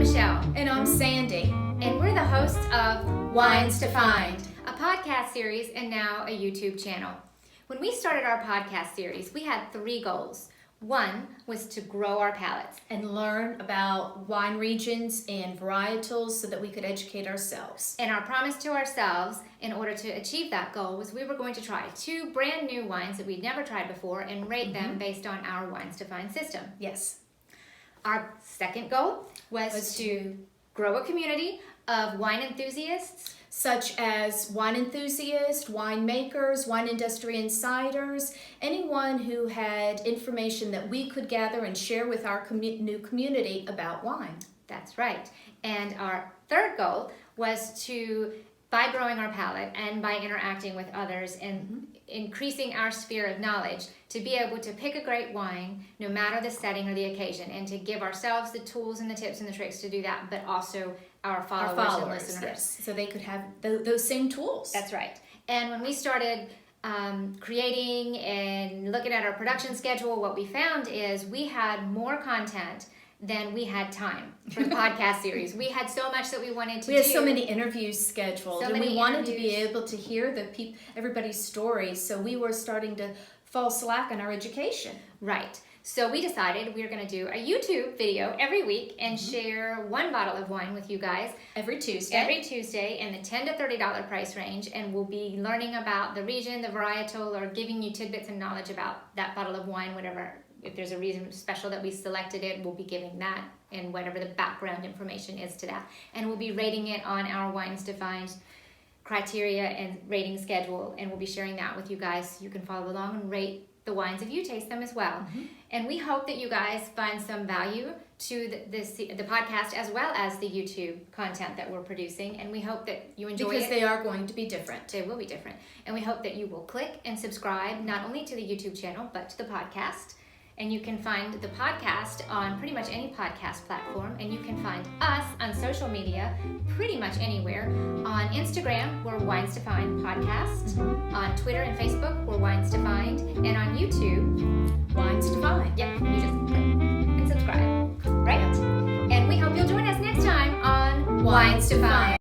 Michelle. And I'm Sandy. And we're the hosts of Wines to Find, a podcast series and now a YouTube channel. When we started our podcast series, we had 3 goals. One was to grow our palates. And learn about wine regions and varietals so that we could educate ourselves. And our promise to ourselves, in order to achieve that goal, was we were going to try 2 brand new wines that we'd never tried before and rate them based on our Wines to Find system. Yes. Our second goal was to grow a community of wine enthusiasts, Such as wine enthusiasts, winemakers, wine industry insiders, anyone who had information that we could gather and share with our new community about wine. That's right. And our third goal was to, by growing our palate and by interacting with others and increasing our sphere of knowledge, to be able to pick a great wine no matter the setting or the occasion, and to give ourselves the tools and the tips and the tricks to do that, but also our followers and listeners. Yes, so they could have those same tools. That's right. And when we started creating and looking at our production schedule, what we found is we had more content than we had time for the podcast series. We had so much that we wanted to do. We had so many interviews scheduled, So and we many wanted to be interviews. able to hear everybody's stories, so we were starting to fall slack in our education. Right. So we decided we were going to do a YouTube video every week and share 1 bottle of wine with you guys Every Tuesday. every Tuesday in the $10 to $30 price range, and we'll be learning about the region, the varietal, or giving you tidbits and knowledge about that bottle of wine, whatever. If there's a reason special that we selected it, we'll be giving that and whatever the background information is to that. And we'll be rating it on our Wines to Find criteria and rating schedule, and we'll be sharing that with you guys. You can follow along and rate the wines if you taste them as well. And we hope that you guys find some value to the podcast as well as the YouTube content that we're producing, and we hope that you enjoy Because it. they are going to be different. They will be different. And we hope that you will click and subscribe not only to the YouTube channel but to the podcast. And you can find the podcast on pretty much any podcast platform, and you can find us on social media pretty much anywhere. On Instagram, we're Wines to Find Podcast. On Twitter and Facebook, we're Wines to Find. And on YouTube, Wines to Find. yep, you just click and subscribe. Right? And we hope you'll join us next time on Wines to Find.